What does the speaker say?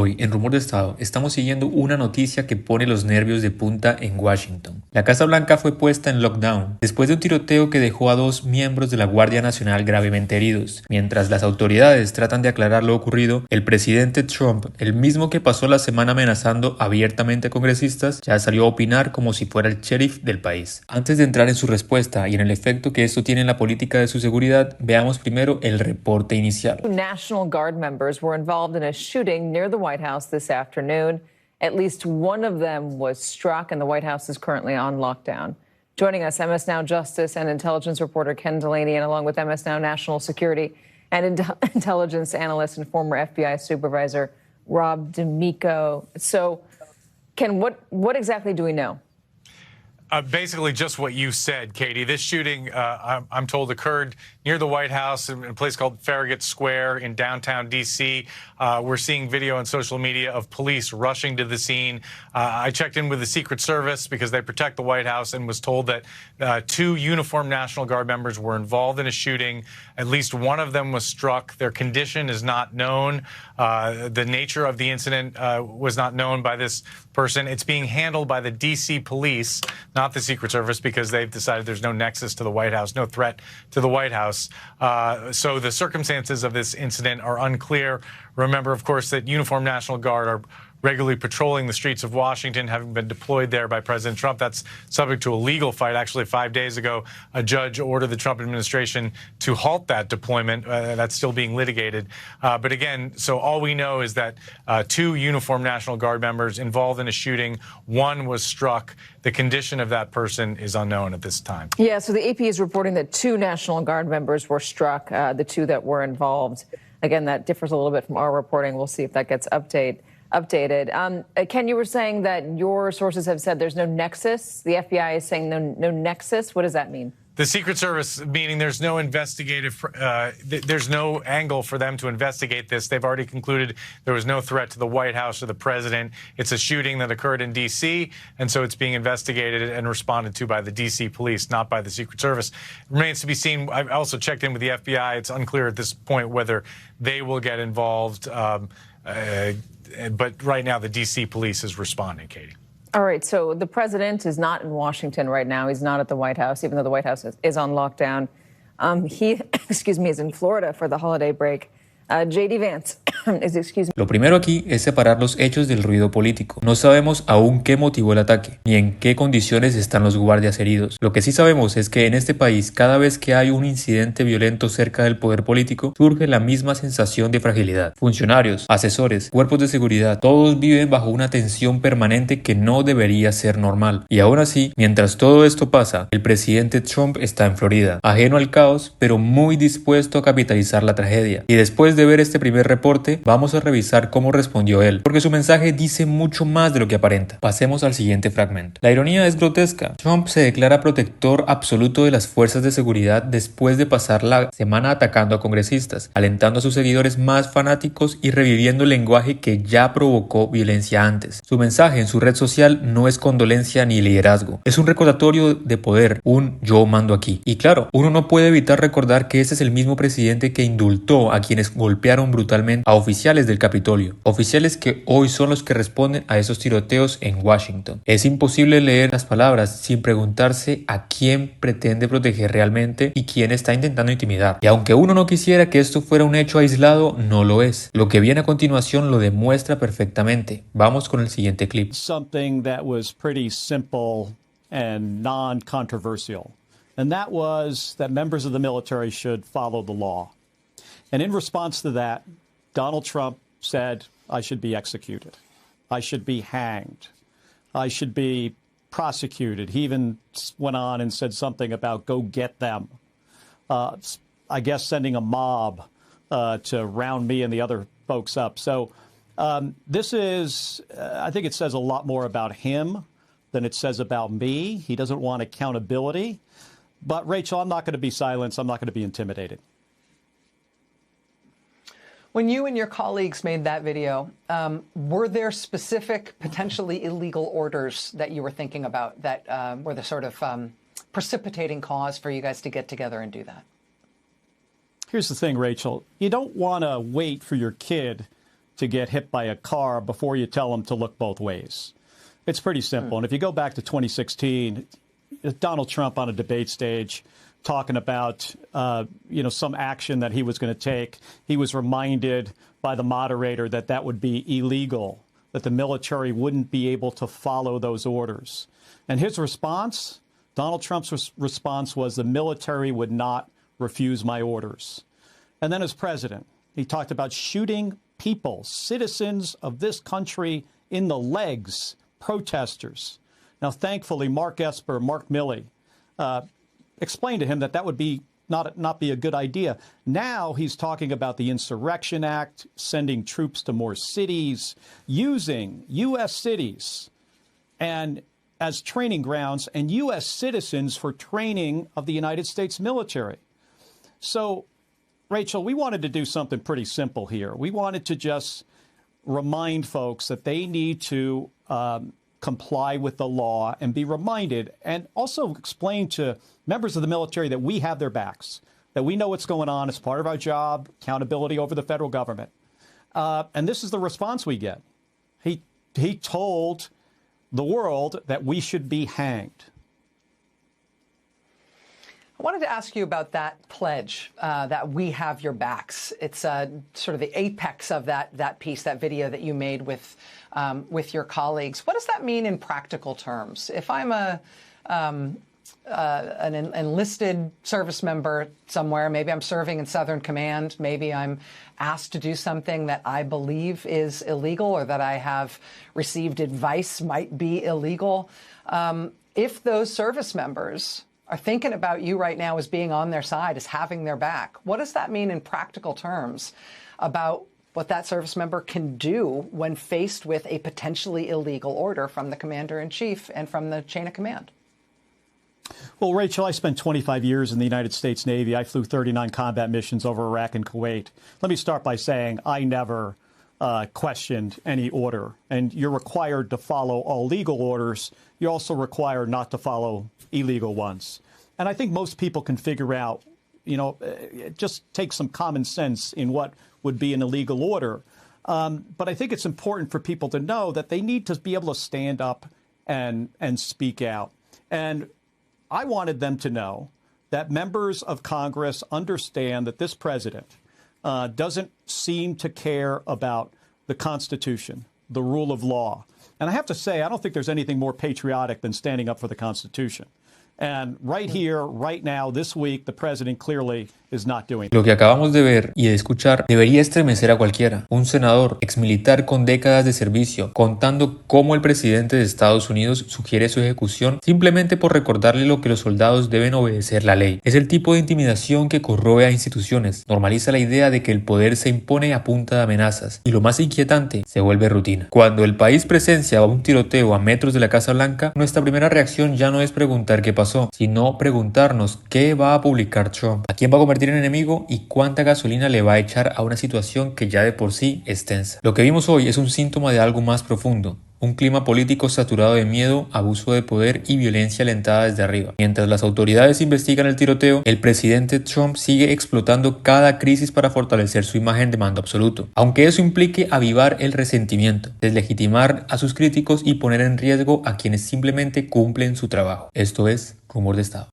Hoy, en Rumor de Estado, estamos siguiendo una noticia que pone los nervios de punta en Washington. La Casa Blanca fue puesta en lockdown después de un tiroteo que dejó a 2 miembros de la Guardia Nacional gravemente heridos. Mientras las autoridades tratan de aclarar lo ocurrido, el presidente Trump, el mismo que pasó la semana amenazando abiertamente a congresistas, ya salió a opinar como si fuera el sheriff del país. Antes de entrar en su respuesta y en el efecto que esto tiene en la política de su seguridad, veamos primero el reporte inicial. National Guard members were involved in a shooting near the White House this afternoon. At least one of them was struck, and the White House is currently on lockdown. Joining us, MS Now Justice and Intelligence reporter Ken Delaney, and along with MS Now National Security and Intelligence analyst and former FBI supervisor Rob D'Amico. So, Ken, what exactly do we know? Basically just what you said, Katie. This shooting, I'm told, occurred near the White House in a place called Farragut Square in downtown D.C. We're seeing video on social media of police rushing to the scene. I checked in with the Secret Service because they protect the White House and was told that 2 uniformed National Guard members were involved in a shooting. At least one of them was struck. Their condition is not known. The nature of the incident was not known by this person. It's being handled by the D.C. police, not the Secret Service, because they've decided there's no nexus to the White House, no threat to the White House. So the circumstances of this incident are unclear. Remember, of course, that uniformed National Guard are regularly patrolling the streets of Washington, having been deployed there by President Trump. That's subject to a legal fight. Actually, 5 days ago, a judge ordered the Trump administration to halt that deployment. That's still being litigated. But again, so all we know is that 2 uniformed National Guard members involved in a shooting, one was struck. The condition of that person is unknown at this time. Yeah, so the AP is reporting that 2 National Guard members were struck, the 2 that were involved. Again, that differs a little bit from our reporting. We'll see if that gets updated. Ken, you were saying that your sources have said there's no nexus. The FBI is saying no nexus. What does that mean? The Secret Service, meaning there's no investigative, there's no angle for them to investigate this. They've already concluded there was no threat to the White House or the president. It's a shooting that occurred in D.C., and so it's being investigated and responded to by the D.C. police, not by the Secret Service. It remains to be seen. I've also checked in with the FBI. It's unclear at this point whether they will get involved. But right now, the D.C. police is responding, Katie. All right, so the president is not in Washington right now. He's not at the White House, even though the White House is on lockdown. He, is in Florida for the holiday break. J.D. Vance. Lo primero aquí es separar los hechos del ruido político. No sabemos aún qué motivó el ataque, ni en qué condiciones están los guardias heridos. Lo que sí sabemos es que en este país, cada vez que hay un incidente violento cerca del poder político, surge la misma sensación de fragilidad. Funcionarios, asesores, cuerpos de seguridad, todos viven bajo una tensión permanente que no debería ser normal. Y aún así, mientras todo esto pasa, el presidente Trump está en Florida, ajeno al caos, pero muy dispuesto a capitalizar la tragedia. Y después de ver este primer reporte, vamos a revisar cómo respondió él, porque su mensaje dice mucho más de lo que aparenta. Pasemos al siguiente fragmento. La ironía es grotesca. Trump se declara protector absoluto de las fuerzas de seguridad después de pasar la semana atacando a congresistas, alentando a sus seguidores más fanáticos y reviviendo el lenguaje que ya provocó violencia antes. Su mensaje en su red social no es condolencia ni liderazgo, es un recordatorio de poder, un yo mando aquí. Y claro, uno no puede evitar recordar que ese es el mismo presidente que indultó a quienes golpearon brutalmente a oficiales del Capitolio, oficiales que hoy son los que responden a esos tiroteos en Washington. Es imposible leer las palabras sin preguntarse a quién pretende proteger realmente y quién está intentando intimidar. Y aunque uno no quisiera que esto fuera un hecho aislado, no lo es. Lo que viene a continuación lo demuestra perfectamente. Vamos con el siguiente clip. Something that was pretty simple and non-controversial, and that was that members of the military should follow the law. And in response to that, Donald Trump said, I should be executed. I should be hanged. I should be prosecuted. He even went on and said something about go get them. I guess sending a mob to round me and the other folks up. So this is, I think it says a lot more about him than it says about me. He doesn't want accountability. But Rachel, I'm not going to be silenced. I'm not going to be intimidated. When you and your colleagues made that video, were there specific, potentially illegal orders that you were thinking about that were the sort of precipitating cause for you guys to get together and do that? Here's the thing, Rachel. You don't want to wait for your kid to get hit by a car before you tell them to look both ways. It's pretty simple. And if you go back to 2016, Donald Trump on a debate stage talking about, some action that he was going to take, he was reminded by the moderator that that would be illegal, that the military wouldn't be able to follow those orders. And his response, Donald Trump's response was the military would not refuse my orders. And then as president, he talked about shooting people, citizens of this country, in the legs, protesters. Now, thankfully, Mark Esper, Mark Milley, explained to him that that would be not be a good idea. Now he's talking about the Insurrection Act, sending troops to more cities, using U.S. cities and as training grounds and U.S. citizens for training of the United States military. So, Rachel, we wanted to do something pretty simple here. We wanted to just remind folks that they need to comply with the law and be reminded, and also explain to members of the military that we have their backs, that we know what's going on. It's part of our job, accountability over the federal government. And this is the response we get. He told the world that we should be hanged. I wanted to ask you about that pledge, that we have your backs. It's sort of the apex of that piece, that video that you made with your colleagues. What does that mean in practical terms? If I'm an enlisted service member somewhere, maybe I'm serving in Southern Command, maybe I'm asked to do something that I believe is illegal or that I have received advice might be illegal. If those service members are thinking about you right now as being on their side, as having their back, what does that mean in practical terms about what that service member can do when faced with a potentially illegal order from the commander-in-chief and from the chain of command? Well, Rachel, I spent 25 years in the United States Navy. I flew 39 combat missions over Iraq and Kuwait. Let me start by saying I never questioned any order. And you're required to follow all legal orders. You're also required not to follow illegal ones. And I think most people can figure out, just take some common sense in what would be an illegal order. But I think it's important for people to know that they need to be able to stand up and speak out. And I wanted them to know that members of Congress understand that this president doesn't seem to care about the Constitution, the rule of law. And I have to say, I don't think there's anything more patriotic than standing up for the Constitution. And right here, right now, this week, the president clearly is not doing it. Lo que acabamos de ver y de escuchar debería estremecer a cualquiera. Un senador, exmilitar con décadas de servicio, contando cómo el presidente de Estados Unidos sugiere su ejecución simplemente por recordarle lo que los soldados deben obedecer la ley. Es el tipo de intimidación que corroe a instituciones, normaliza la idea de que el poder se impone a punta de amenazas y lo más inquietante, se vuelve rutina. Cuando el país presencia un tiroteo a metros de la Casa Blanca, nuestra primera reacción ya no es preguntar qué pasó, sino preguntarnos qué va a publicar Trump, a quién va a convertir en enemigo y cuánta gasolina le va a echar a una situación que ya de por sí es tensa. Lo que vimos hoy es un síntoma de algo más profundo, un clima político saturado de miedo, abuso de poder y violencia alentada desde arriba. Mientras las autoridades investigan el tiroteo, el presidente Trump sigue explotando cada crisis para fortalecer su imagen de mando absoluto, aunque eso implique avivar el resentimiento, deslegitimar a sus críticos y poner en riesgo a quienes simplemente cumplen su trabajo. Esto es Rumor de Estado.